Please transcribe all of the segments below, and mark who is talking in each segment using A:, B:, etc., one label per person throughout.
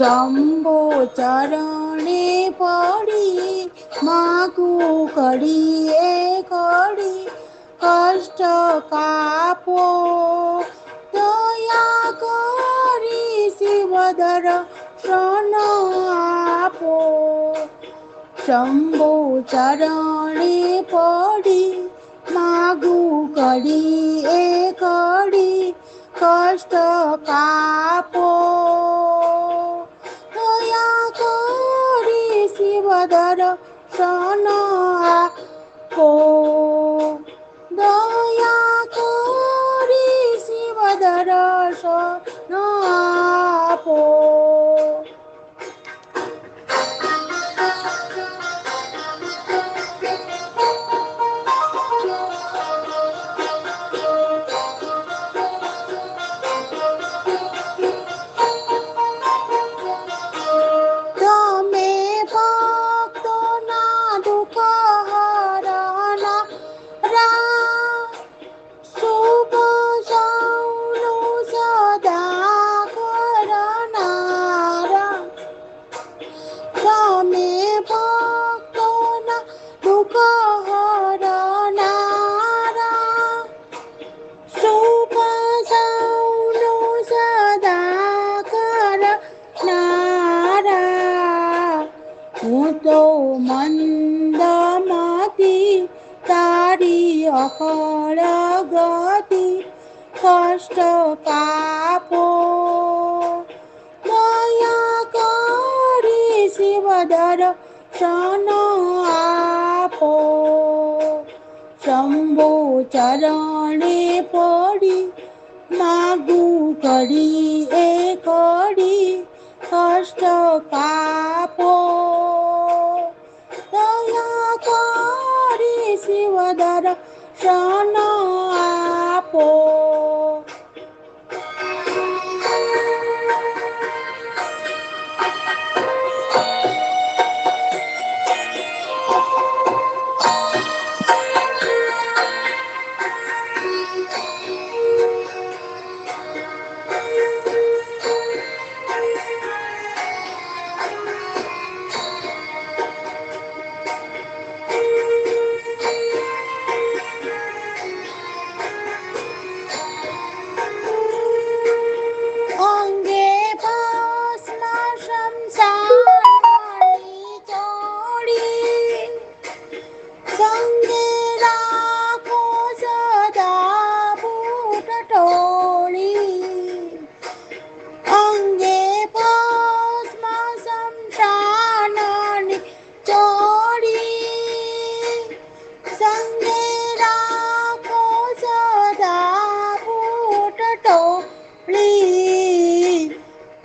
A: શંભો ચરણે પડી માગું ઘડીએ ઘડી કષ્ટ કાપો દયા કરી શિવદર ક્ષણ આપો શંભો ચરણે પડી માગું ઘડીએ ઘડી કષ્ટ કાપો દયા કરી શિવદર ક્ષણ આપો દયા કરી શિવદર ક્ષણ આપો હું તો મંદમતી તારી અકળ ગતિ કષ્ટ કાપો દયા કરી શિવદર ક્ષણ આપો શંભો ચરણે પડી માગું ઘડીએ ઘડી કષ્ટ કાપો દયા કરી શિવદર ક્ષણ આપો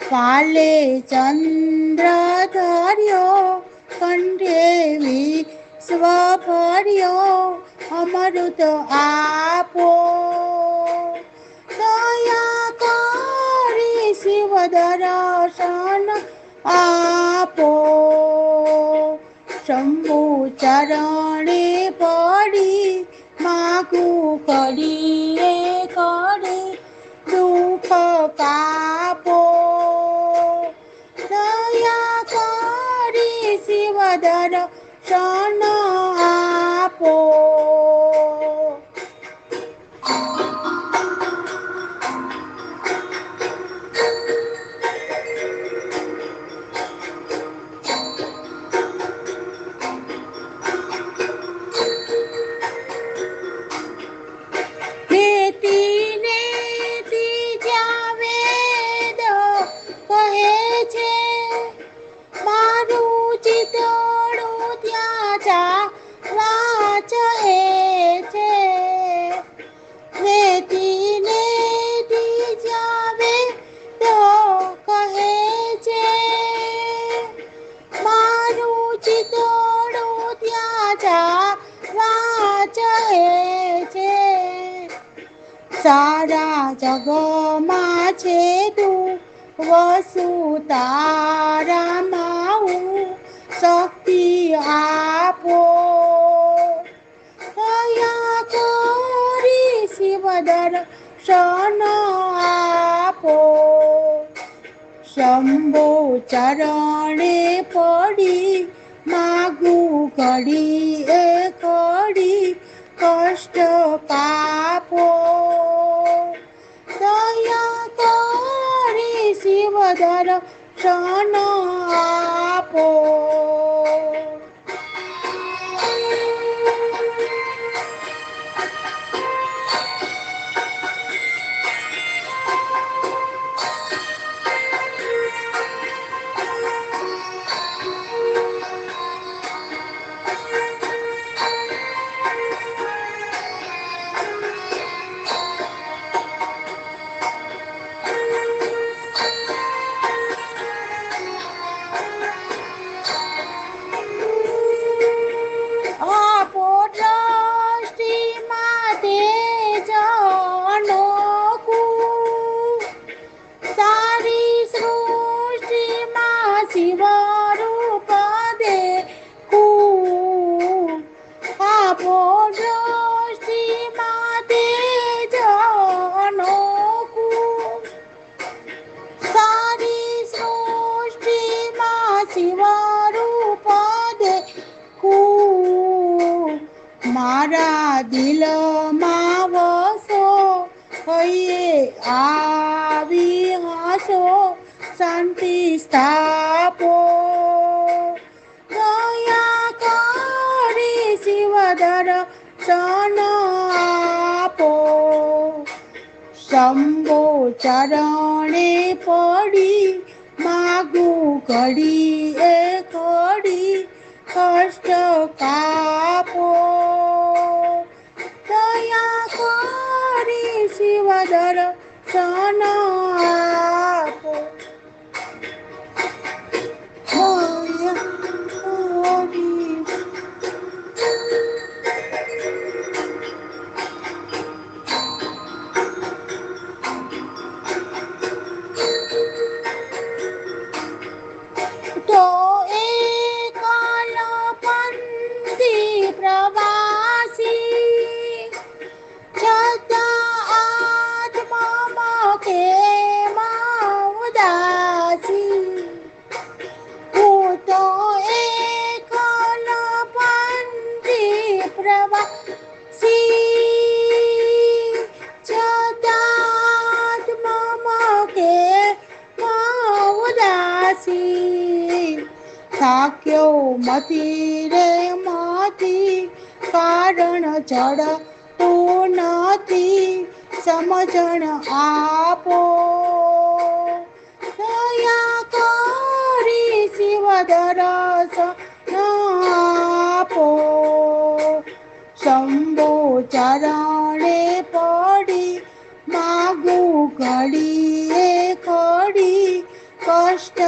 A: કાલે ચંદ્ર ધર્યો કંઠે વિશ્વ ભર્યો અમૃત આપો દયા કરી શિવ દર્શન આપો શંભુ ચરણે પડી માગું ઘડીએ ઘડી દુઃખ કાપો દયા કરી શિવ દર્શન આપો સારા જગમાં છે તું વસુ તારા માઉ શક્તિ આપો દયા કરી શિવ દર્શન આપો શંભુ શંભો ચરણે પડી માગું ઘડી એ ઘડી કષ્ટ કાપો દયા કરી શિવ દર્શન આપો આપો દ્રષ્ટિમાં તેજ અનોખું સારી સૃષ્ટિમાં શિવ રૂપ દેખું આપો દ્રષ્ટિમાં તેજ અનોખું સારી સૃષ્ટિમાં શિવ રૂપ દેખું મારા દિલમાં વસો હૈયે આવી હસો શાંતિ સ્થાપો દયા કરી શિવ દર્શન આપો શંભો ચરણે પડી માગું ઘડી એ ઘડી કષ્ટ કાપો દયા કરી શિવ દર્શન આપો દયા કરી તો એકલપંથી પ્રવાસી છતાં આત્મામાં કેમ ઉદાસી હું તો એકલપંથી પ્રવાસી છતાં આત્મામાં કેમ ઉદાસી થાક્યો મથી રે મથી કારણ જડતું નથી સમજણ આપો દયા કરી શિવ દર્શન આપો શંભો ચરણે પડી માગું ઘડી એ ઘડી કષ્ટ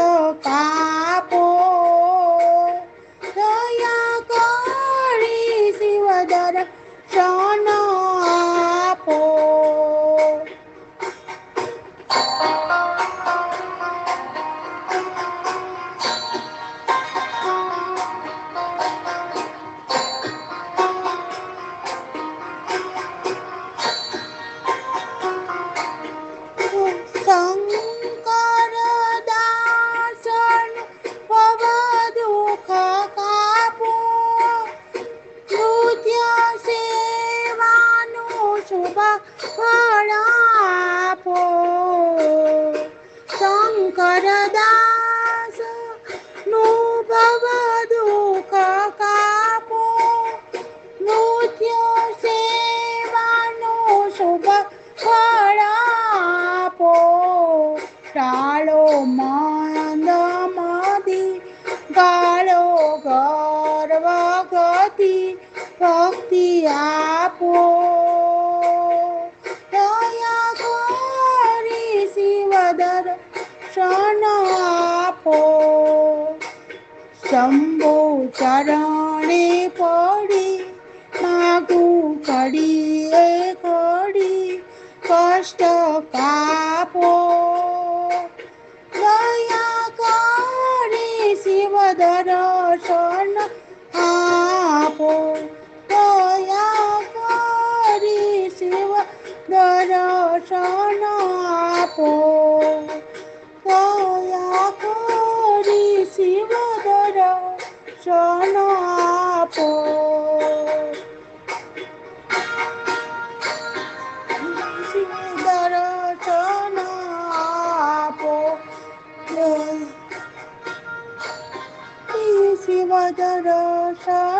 A: કાપો દયા કરી શિવ દર્શન આપો શંકર દાસન ભવ દુઃખ કાપો નૃત્ય સેવાનું શુભ ફળ આપો શંકર દાસ નું ભવ દુઃખ કાપો નૃત્ય સેવાનું શુભ ફળ આપો ટાળો મંદ મદી ગાળો ગર્વ ગતિ ભક્તિ આપો દયા કરી શિવ દર્શન આપો શંભો ચરણે પડી માગું ઘડી એ ઘડી કષ્ટ કાપો દયા કરી શિવ દર્શન આપો દયા કરી શિવ દર્શન આપો દયા દર્શન આપો. દર્શન આપો. શિવ દર્શન